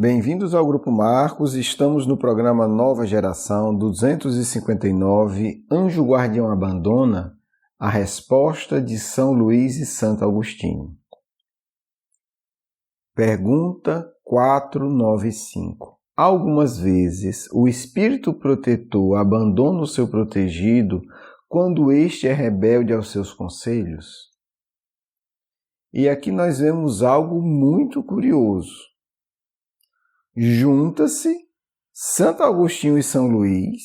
Bem-vindos ao Grupo Marcos, estamos no programa Nova Geração 259, Anjo Guardião Abandona, a resposta de São Luís e Santo Agostinho. Pergunta 495. Algumas vezes o espírito protetor abandona o seu protegido quando este é rebelde aos seus conselhos? E aqui nós vemos algo muito curioso. Junta-se Santo Agostinho e São Luís.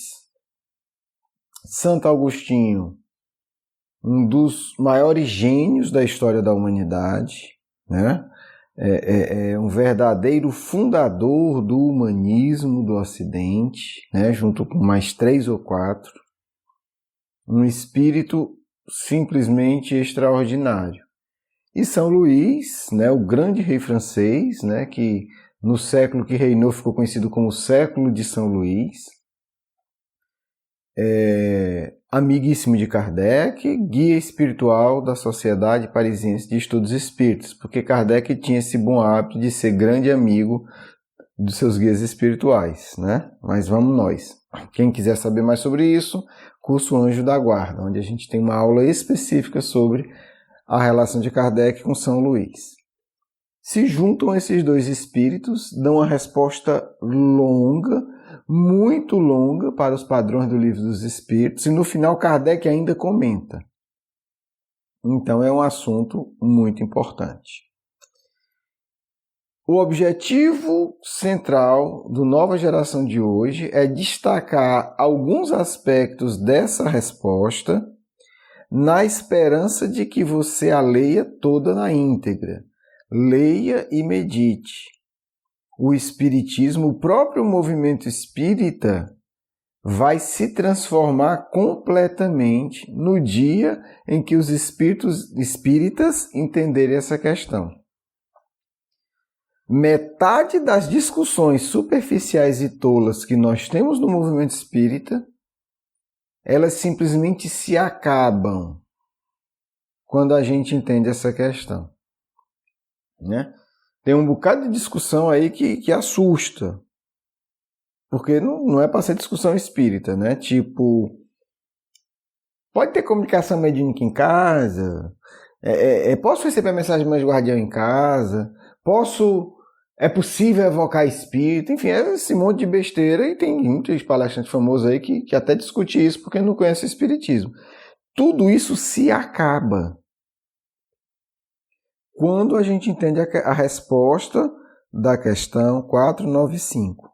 Santo Agostinho, um dos maiores gênios da história da humanidade, né? É um verdadeiro fundador do humanismo do Ocidente, né? Junto com mais 3 ou 4. Um espírito simplesmente extraordinário. E São Luís, né? O grande rei francês, né? Que no século que reinou ficou conhecido como o século de São Luís, amiguíssimo de Kardec, guia espiritual da Sociedade Parisiense de Estudos Espíritas, porque Kardec tinha esse bom hábito de ser grande amigo dos seus guias espirituais, né? Mas vamos nós. Quem quiser saber mais sobre isso, curso Anjo da Guarda, onde a gente tem uma aula específica sobre a relação de Kardec com São Luís. Se juntam esses dois espíritos, dão uma resposta longa, muito longa para os padrões do Livro dos Espíritos, e no final Kardec ainda comenta. Então é um assunto muito importante. O objetivo central do Nova Geração de hoje é destacar alguns aspectos dessa resposta na esperança de que você a leia toda na íntegra. Leia e medite. O Espiritismo, o próprio movimento espírita, vai se transformar completamente no dia em que os espíritas entenderem essa questão. Metade das discussões superficiais e tolas que nós temos no movimento espírita, elas simplesmente se acabam quando a gente entende essa questão. Né? Tem um bocado de discussão aí que assusta, porque não é para ser discussão espírita, né? Tipo, pode ter comunicação mediúnica em casa, posso receber a mensagem mais guardião em casa, é possível evocar espírito, enfim, é esse monte de besteira, e tem muitos palestrantes famosos aí que até discutem isso porque não conhecem o espiritismo. Tudo isso se acaba quando a gente entende a resposta da questão 495.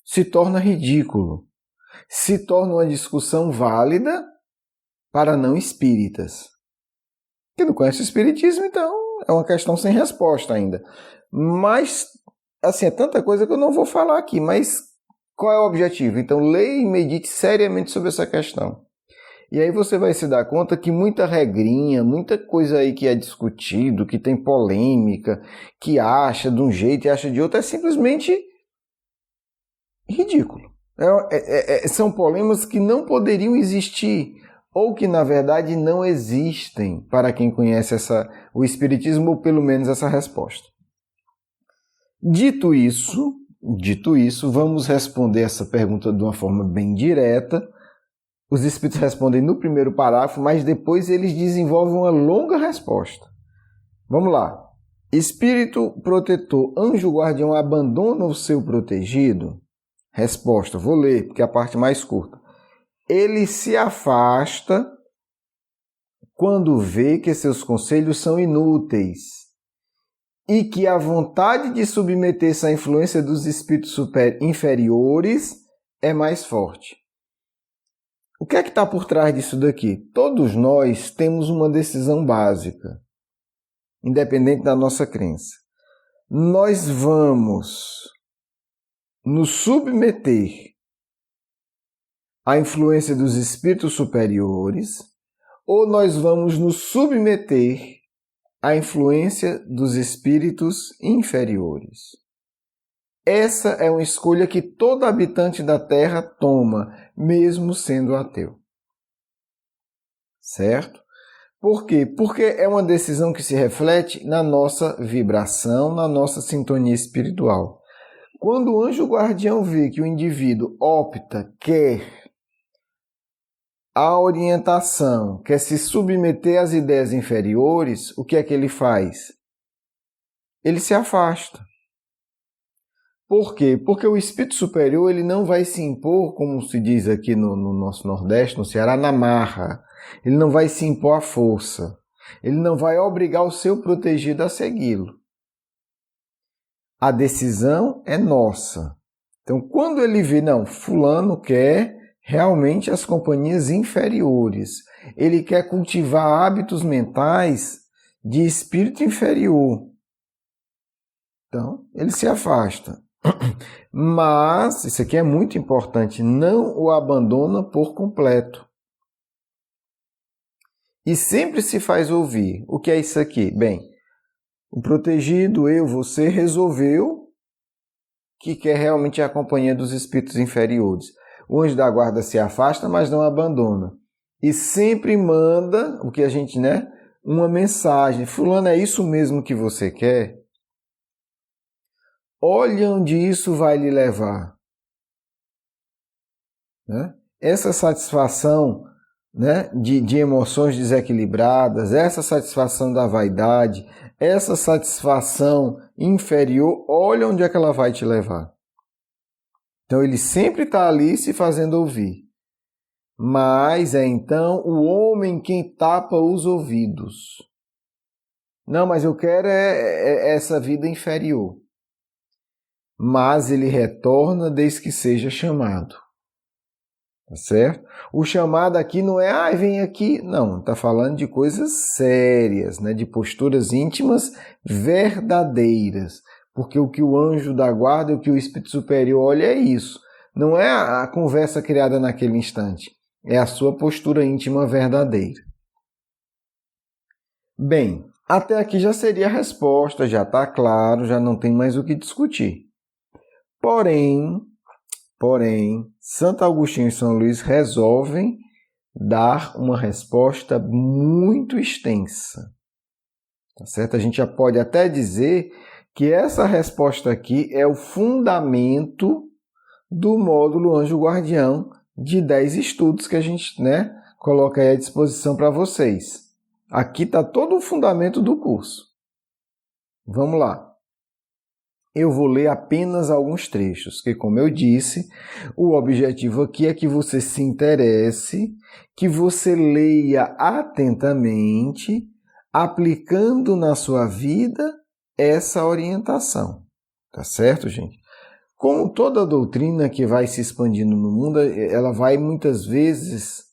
Se torna ridículo. Se torna uma discussão válida para não espíritas. Quem não conhece o espiritismo, então, é uma questão sem resposta ainda. Mas, assim, é tanta coisa que eu não vou falar aqui. Mas qual é o objetivo? Então, leia e medite seriamente sobre essa questão. E aí você vai se dar conta que muita regrinha, muita coisa aí que é discutido, que tem polêmica, que acha de um jeito e acha de outro, é simplesmente ridículo. São polêmicas que não poderiam existir, ou que na verdade não existem para quem conhece o Espiritismo, ou pelo menos essa resposta. Dito isso, vamos responder essa pergunta de uma forma bem direta. Os espíritos respondem no primeiro parágrafo, mas depois eles desenvolvem uma longa resposta. Vamos lá. Espírito protetor, anjo guardião, abandona o seu protegido? Resposta, vou ler, porque é a parte mais curta. Ele se afasta quando vê que seus conselhos são inúteis e que a vontade de submeter-se à influência dos espíritos inferiores é mais forte. O que é que está por trás disso daqui? Todos nós temos uma decisão básica, independente da nossa crença. Nós vamos nos submeter à influência dos espíritos superiores ou nós vamos nos submeter à influência dos espíritos inferiores. Essa é uma escolha que todo habitante da Terra toma, mesmo sendo ateu. Certo? Por quê? Porque é uma decisão que se reflete na nossa vibração, na nossa sintonia espiritual. Quando o anjo guardião vê que o indivíduo quer a orientação, quer se submeter às ideias inferiores, o que é que ele faz? Ele se afasta. Por quê? Porque o espírito superior ele não vai se impor, como se diz aqui no nosso Nordeste, no Ceará, na marra. Ele não vai se impor à força. Ele não vai obrigar o seu protegido a segui-lo. A decisão é nossa. Então, quando ele vê, não, fulano quer realmente as companhias inferiores. Ele quer cultivar hábitos mentais de espírito inferior. Então, ele se afasta. Mas, isso aqui é muito importante, não o abandona por completo. E sempre se faz ouvir. O que é isso aqui? Bem, o protegido, você resolveu que quer realmente a companhia dos espíritos inferiores. O anjo da guarda se afasta, mas não abandona. E sempre manda, o que a gente, uma mensagem. Fulano, é isso mesmo que você quer? Olha onde isso vai lhe levar. Essa satisfação de emoções desequilibradas, essa satisfação da vaidade, essa satisfação inferior, olha onde é que ela vai te levar. Então ele sempre está ali se fazendo ouvir. Mas é então o homem quem tapa os ouvidos. Não, mas eu quero essa vida inferior. Mas ele retorna desde que seja chamado. Tá certo? O chamado aqui não é, vem aqui. Não, está falando de coisas sérias, de posturas íntimas verdadeiras. Porque o que o anjo da guarda, o que o Espírito Superior olha é isso. Não é a conversa criada naquele instante. É a sua postura íntima verdadeira. Bem, até aqui já seria a resposta, já está claro, já não tem mais o que discutir. Porém, Santo Agostinho e São Luís resolvem dar uma resposta muito extensa. Tá certo? A gente já pode até dizer que essa resposta aqui é o fundamento do módulo Anjo Guardião de 10 estudos que a gente coloca aí à disposição para vocês. Aqui está todo o fundamento do curso. Vamos lá. Eu vou ler apenas alguns trechos, que, como eu disse, o objetivo aqui é que você se interesse, que você leia atentamente, aplicando na sua vida essa orientação. Tá certo, gente? Como toda doutrina que vai se expandindo no mundo, ela vai muitas vezes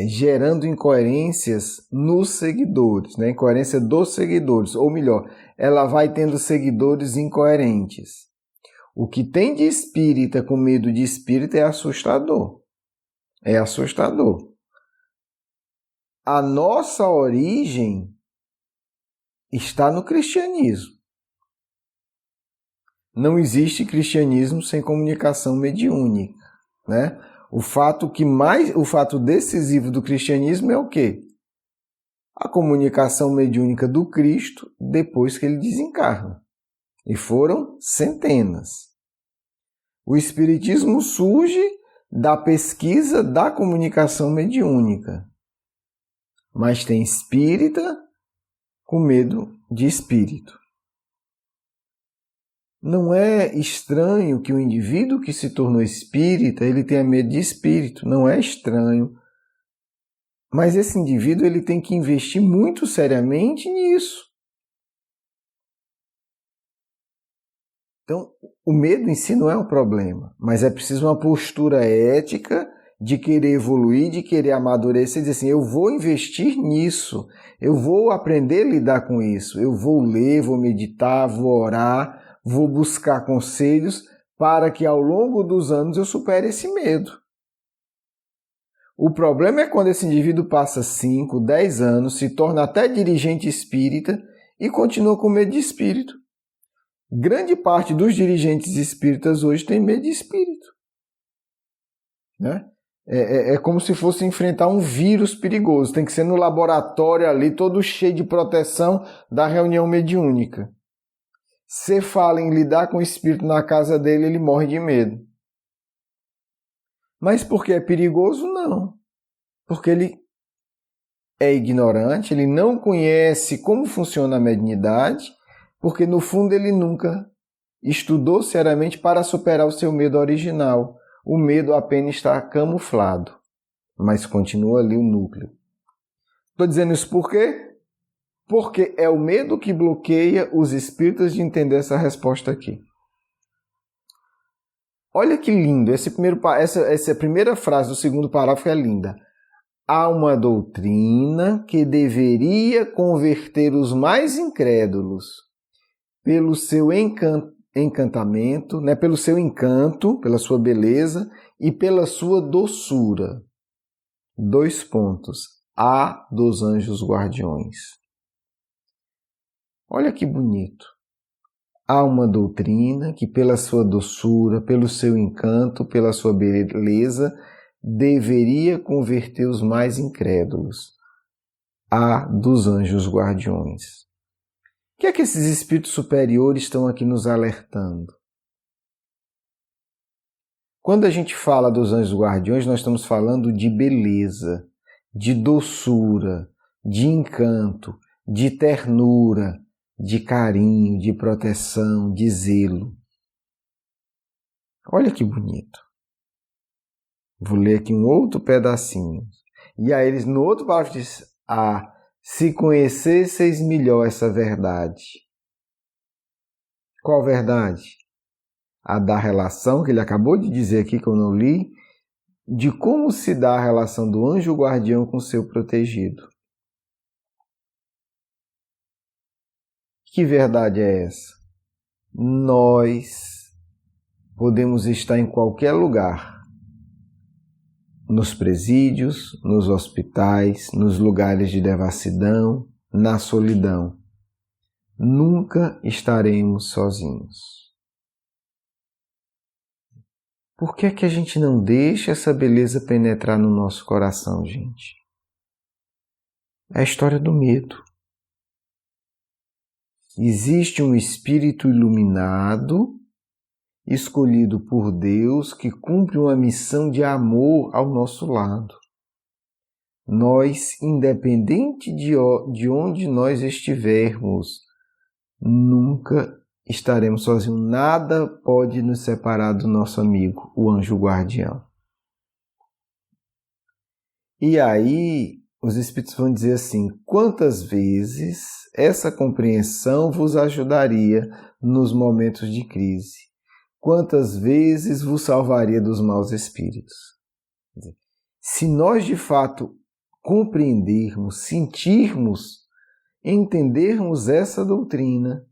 gerando incoerências nos seguidores, incoerência dos seguidores, ou melhor, ela vai tendo seguidores incoerentes. O que tem de espírita com medo de espírita é assustador. É assustador. A nossa origem está no cristianismo. Não existe cristianismo sem comunicação mediúnica, O fato decisivo do cristianismo é o quê? A comunicação mediúnica do Cristo depois que ele desencarna. E foram centenas. O espiritismo surge da pesquisa da comunicação mediúnica. Mas tem espírita com medo de espírito. Não é estranho que o indivíduo que se tornou espírita, ele tenha medo de espírito. Não é estranho. Mas esse indivíduo ele tem que investir muito seriamente nisso. Então, o medo em si não é um problema, mas é preciso uma postura ética de querer evoluir, de querer amadurecer e dizer assim, eu vou investir nisso, eu vou aprender a lidar com isso, eu vou ler, vou meditar, vou orar, vou buscar conselhos para que ao longo dos anos eu supere esse medo. O problema é quando esse indivíduo passa 5, 10 anos, se torna até dirigente espírita e continua com medo de espírito. Grande parte dos dirigentes espíritas hoje tem medo de espírito. É como se fosse enfrentar um vírus perigoso. Tem que ser no laboratório ali, todo cheio de proteção da reunião mediúnica. Você fala em lidar com o espírito na casa dele, ele morre de medo. Mas porque é perigoso? Não. Porque ele é ignorante, ele não conhece como funciona a mediunidade, porque no fundo ele nunca estudou seriamente para superar o seu medo original. O medo apenas está camuflado, mas continua ali o núcleo. Estou dizendo isso por quê? Porque é o medo que bloqueia os espíritos de entender essa resposta aqui. Olha que lindo, essa primeira frase do segundo parágrafo é linda. Há uma doutrina que deveria converter os mais incrédulos pelo seu encantamento, né, pelo seu encanto, pela sua beleza e pela sua doçura. 2 pontos. A dos anjos guardiões. Olha que bonito. Há uma doutrina que pela sua doçura, pelo seu encanto, pela sua beleza, deveria converter os mais incrédulos. A dos anjos guardiões. O que é que esses espíritos superiores estão aqui nos alertando? Quando a gente fala dos anjos guardiões, nós estamos falando de beleza, de doçura, de encanto, de ternura, de carinho, de proteção, de zelo. Olha que bonito. Vou ler aqui um outro pedacinho. E aí eles no outro parágrafo diz: se conhecesseis melhor essa verdade. Qual verdade? A da relação, que ele acabou de dizer aqui, que eu não li, de como se dá a relação do anjo guardião com o seu protegido. Que verdade é essa? Nós podemos estar em qualquer lugar, nos presídios, nos hospitais, nos lugares de devassidão, na solidão. Nunca estaremos sozinhos. Por que é que a gente não deixa essa beleza penetrar no nosso coração, gente? É a história do medo. Existe um espírito iluminado, escolhido por Deus, que cumpre uma missão de amor ao nosso lado. Nós, independente de onde nós estivermos, nunca estaremos sozinhos. Nada pode nos separar do nosso amigo, o anjo guardião. E aí, os espíritos vão dizer assim: quantas vezes essa compreensão vos ajudaria nos momentos de crise? Quantas vezes vos salvaria dos maus espíritos? Se nós de fato compreendermos, sentirmos, entendermos essa doutrina,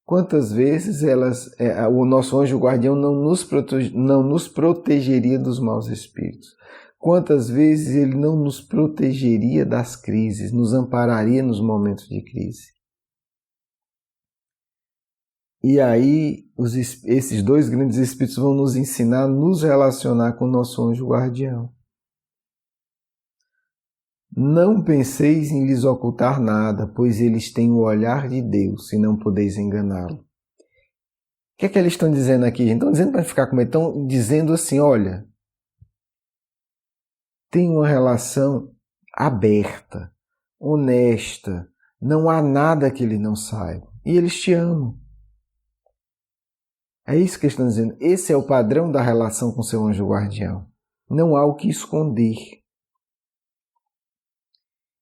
quantas vezes o nosso anjo guardião não nos protegeria dos maus espíritos? Quantas vezes ele não nos protegeria das crises, nos ampararia nos momentos de crise? E aí, esses 2 grandes espíritos vão nos ensinar a nos relacionar com o nosso anjo guardião. Não penseis em lhes ocultar nada, pois eles têm o olhar de Deus, e não podeis enganá-lo. O que é que eles estão dizendo aqui? Estão dizendo para ficar com medo, estão dizendo assim: olha, tem uma relação aberta, honesta, não há nada que ele não saiba, e eles te amam. É isso que eles estão dizendo. Esse é o padrão da relação com seu anjo guardião. Não há o que esconder.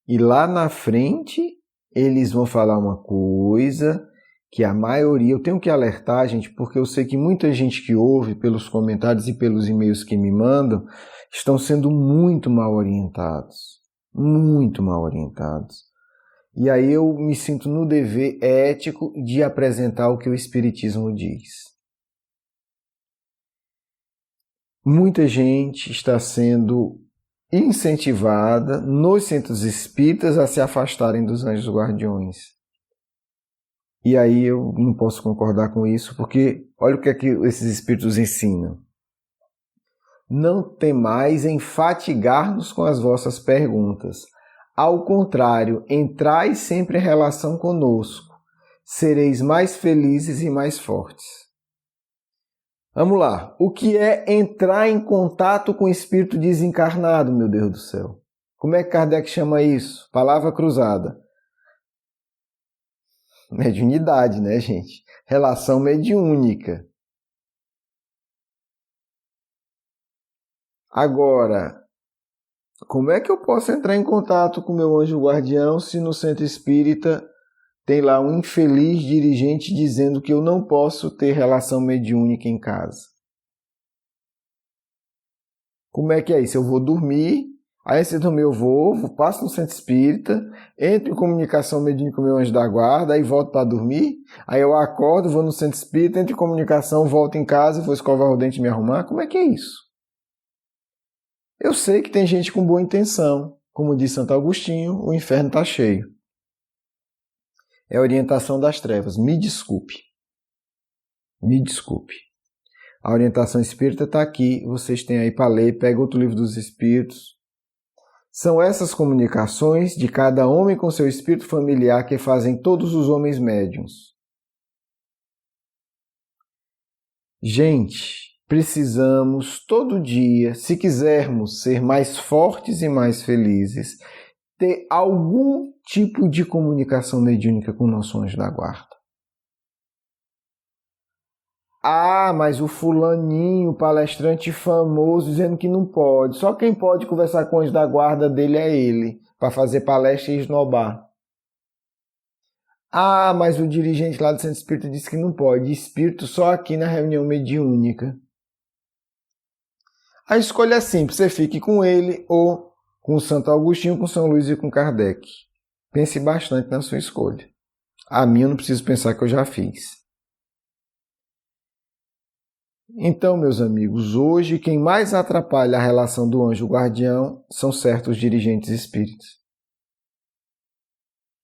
E lá na frente, eles vão falar uma coisa que a maioria... Eu tenho que alertar, gente, porque eu sei que muita gente que ouve pelos comentários e pelos e-mails que me mandam estão sendo muito mal orientados. Muito mal orientados. E aí eu me sinto no dever ético de apresentar o que o Espiritismo diz. Muita gente está sendo incentivada nos centros espíritas a se afastarem dos anjos guardiões. E aí eu não posso concordar com isso, porque olha o que é que esses espíritos ensinam. Não temais em fatigar-nos com as vossas perguntas. Ao contrário, entrai sempre em relação conosco. sereis mais felizes e mais fortes. Vamos lá. O que é entrar em contato com o espírito desencarnado, meu Deus do céu? Como é que Kardec chama isso? Palavra cruzada. Mediunidade, né, gente? Relação mediúnica. Agora, como é que eu posso entrar em contato com meu anjo guardião se no centro espírita tem lá um infeliz dirigente dizendo que eu não posso ter relação mediúnica em casa? Como é que é isso? Eu vou dormir, aí antes de dormir eu passo no centro espírita, entro em comunicação mediúnica com meu anjo da guarda, aí volto para dormir, aí eu acordo, vou no centro espírita, entro em comunicação, volto em casa, vou escovar o dente e me arrumar. Como é que é isso? Eu sei que tem gente com boa intenção. Como diz Santo Agostinho, o inferno está cheio. É a orientação das trevas. Me desculpe. Me desculpe. A orientação espírita está aqui. Vocês têm aí para ler. Pega outro livro dos espíritos. São essas comunicações de cada homem com seu espírito familiar que fazem todos os homens médiuns. Gente, precisamos todo dia, se quisermos ser mais fortes e mais felizes, ter algum tipo de comunicação mediúnica com o nosso anjo da guarda. Ah, mas o fulaninho, palestrante famoso, dizendo que não pode. Só quem pode conversar com o anjo da guarda dele é ele, para fazer palestra e esnobar. Ah, mas o dirigente lá do Centro Espírita disse que não pode. Espírito só aqui na reunião mediúnica. A escolha é simples, você fique com ele ou com o Santo Agostinho, com São Luís e com Kardec. Pense bastante na sua escolha. A minha eu não preciso pensar que eu já fiz. Então, meus amigos, hoje quem mais atrapalha a relação do anjo guardião são certos dirigentes espíritas.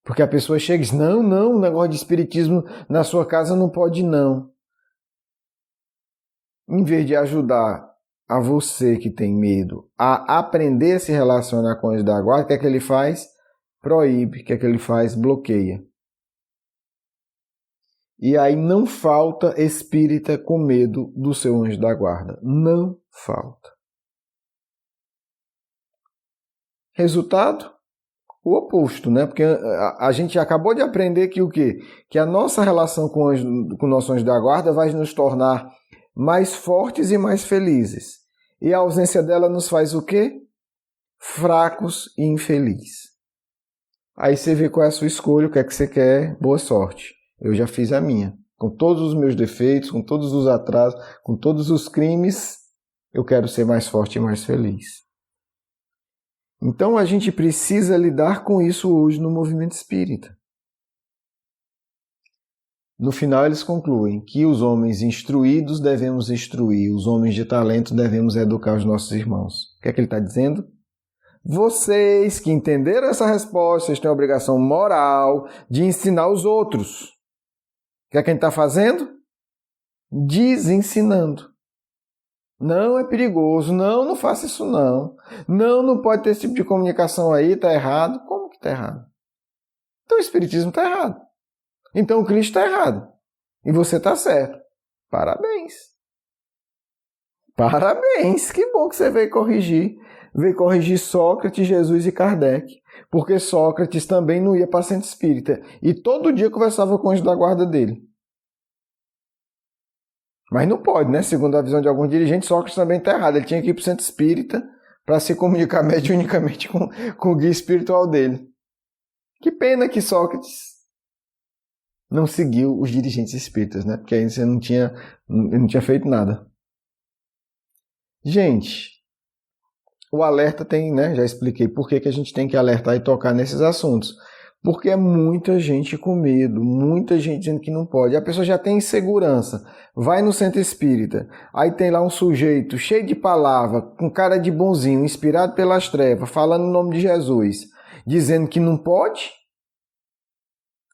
Porque a pessoa chega e diz, não, o negócio de espiritismo na sua casa não pode não. Em vez de ajudar a você que tem medo a aprender a se relacionar com o anjo da guarda, o que é que ele faz? Proíbe. O que é que ele faz? Bloqueia. E aí não falta espírita com medo do seu anjo da guarda. Não falta. Resultado? O oposto, né? Porque a gente acabou de aprender que o quê? Que a nossa relação com o nosso anjo da guarda vai nos tornar mais fortes e mais felizes. E a ausência dela nos faz o quê? Fracos e infelizes. Aí você vê qual é a sua escolha, o que é que você quer, boa sorte. Eu já fiz a minha. Com todos os meus defeitos, com todos os atrasos, com todos os crimes, eu quero ser mais forte e mais feliz. Então a gente precisa lidar com isso hoje no movimento espírita. No final eles concluem que os homens instruídos devemos instruir, os homens de talento devemos educar os nossos irmãos. O que é que ele está dizendo? Vocês que entenderam essa resposta, vocês têm a obrigação moral de ensinar os outros. O que é que a gente está fazendo? Desensinando. Não é perigoso, não faça isso não. Não pode ter esse tipo de comunicação aí, está errado. Como que está errado? Então o espiritismo está errado. Então o Cristo está errado. E você está certo. Parabéns. Parabéns, que bom que você veio corrigir. Veio corrigir Sócrates, Jesus e Kardec. Porque Sócrates também não ia para centro espírita. E todo dia conversava com o anjo da guarda dele. Mas não pode, né? Segundo a visão de alguns dirigentes, Sócrates também está errado. Ele tinha que ir para o centro espírita para se comunicar mediunicamente com o guia espiritual dele. Que pena que Sócrates não seguiu os dirigentes espíritas, né? Porque aí você não tinha feito nada. Gente, o alerta tem, né? Já expliquei por que a gente tem que alertar e tocar nesses assuntos. Porque é muita gente com medo, muita gente dizendo que não pode. A pessoa já tem insegurança, vai no centro espírita, aí tem lá um sujeito cheio de palavra, com cara de bonzinho, inspirado pelas trevas, falando em nome de Jesus, dizendo que não pode.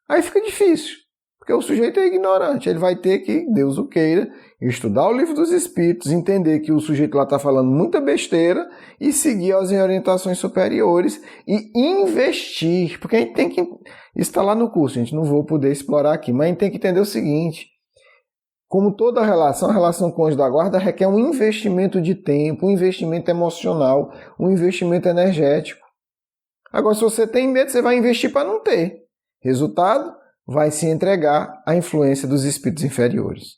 Aí fica difícil, porque o sujeito é ignorante, ele vai ter que, Deus o queira, estudar o livro dos Espíritos, entender que o sujeito lá está falando muita besteira e seguir as orientações superiores e investir, porque a gente tem que... Isso está lá no curso, a gente não vou poder explorar aqui, mas a gente tem que entender o seguinte: como toda relação, a relação com o anjo da guarda requer um investimento de tempo, um investimento emocional, um investimento energético. Agora, se você tem medo, você vai investir para não ter. Resultado, vai se entregar à influência dos espíritos inferiores.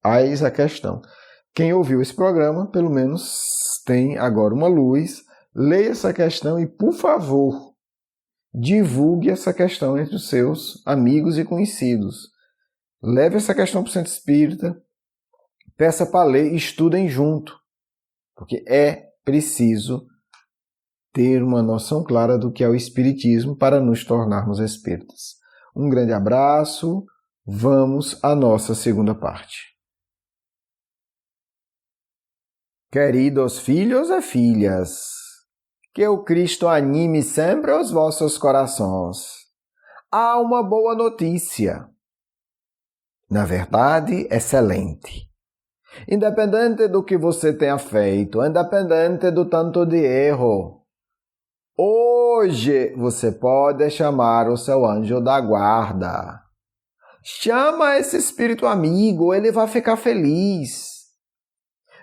Eis a questão. Quem ouviu esse programa, pelo menos tem agora uma luz. Leia essa questão e, por favor, divulgue essa questão entre os seus amigos e conhecidos. Leve essa questão para o centro espírita, peça para ler e estudem junto, porque é preciso ter uma noção clara do que é o espiritismo para nos tornarmos espíritas. Um grande abraço, vamos à nossa segunda parte. Queridos filhos e filhas, que o Cristo anime sempre os vossos corações. Há uma boa notícia. Na verdade, excelente. Independente do que você tenha feito, independente do tanto de erro, hoje você pode chamar o seu anjo da guarda. Chama esse espírito amigo, ele vai ficar feliz.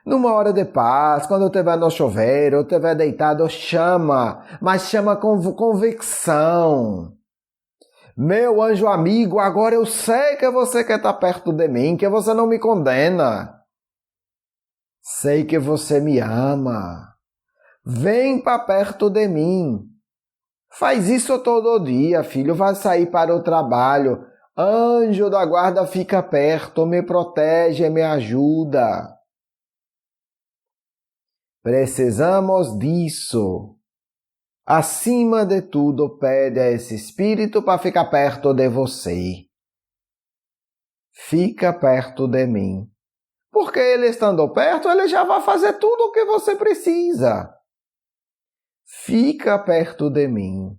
Numa hora de paz, quando eu estiver no chuveiro, eu estiver deitado, chama, mas chama com convicção. Meu anjo amigo, agora eu sei que você quer estar perto de mim, que você não me condena. Sei que você me ama. Vem para perto de mim. Faz isso todo dia, filho. Vai sair para o trabalho. Anjo da guarda fica perto, me protege, me ajuda. Precisamos disso. Acima de tudo, pede a esse espírito para ficar perto de você. Fica perto de mim. Porque ele estando perto, ele já vai fazer tudo o que você precisa. Fica perto de mim.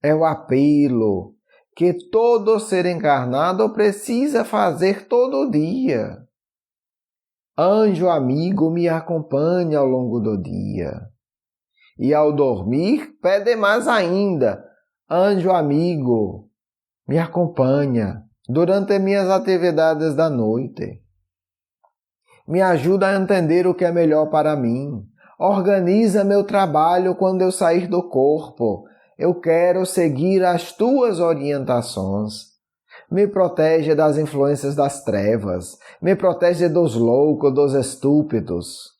É o apelo que todo ser encarnado precisa fazer todo dia. Anjo amigo, me acompanha ao longo do dia. E ao dormir, pede mais ainda. Anjo amigo, me acompanha durante minhas atividades da noite. Me ajuda a entender o que é melhor para mim. Organiza meu trabalho quando eu sair do corpo. Eu quero seguir as tuas orientações. Me protege das influências das trevas. Me protege dos loucos, dos estúpidos.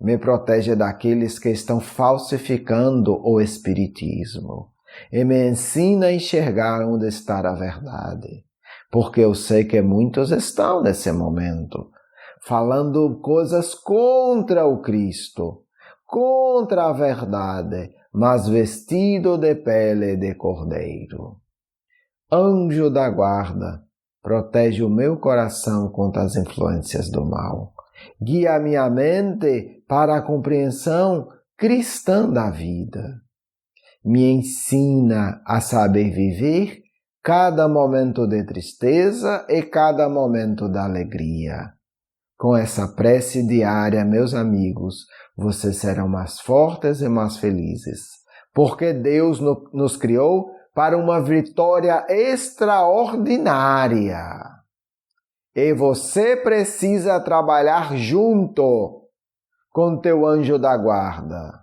Me protege daqueles que estão falsificando o espiritismo. E me ensina a enxergar onde está a verdade. Porque eu sei que muitos estão nesse momento falando coisas contra o Cristo, contra a verdade, mas vestido de pele de cordeiro. Anjo da guarda, protege o meu coração contra as influências do mal. Guia minha mente para a compreensão cristã da vida. Me ensina a saber viver cada momento de tristeza e cada momento da alegria. Com essa prece diária, meus amigos, vocês serão mais fortes e mais felizes, porque Deus nos criou para uma vitória extraordinária. E você precisa trabalhar junto com teu anjo da guarda.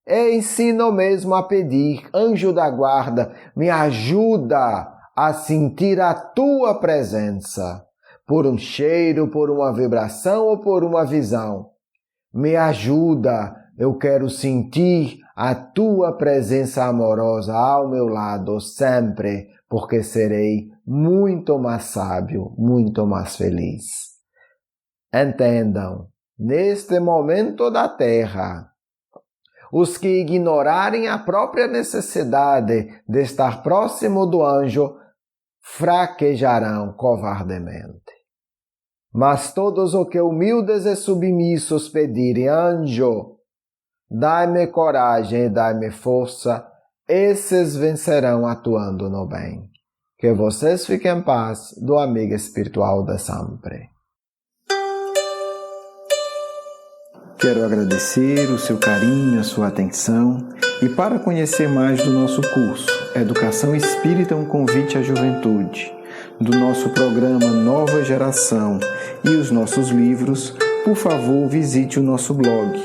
E ensino mesmo a pedir, anjo da guarda, me ajuda a sentir a tua presença. Por um cheiro, por uma vibração ou por uma visão. Me ajuda, eu quero sentir a tua presença amorosa ao meu lado sempre, porque serei muito mais sábio, muito mais feliz. Entendam, neste momento da Terra, os que ignorarem a própria necessidade de estar próximo do anjo, fraquejarão covardemente. Mas todos os que humildes e submissos pedirem, anjo, dai-me coragem e dai-me força, esses vencerão atuando no bem. Que vocês fiquem em paz do amigo espiritual de sempre. Quero agradecer o seu carinho, a sua atenção e para conhecer mais do nosso curso Educação Espírita, um convite à juventude, do nosso programa Nova Geração e os nossos livros, por favor visite o nosso blog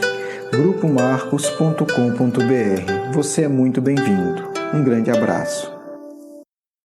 grupomarcos.com.br. Você é muito bem-vindo. Um grande abraço.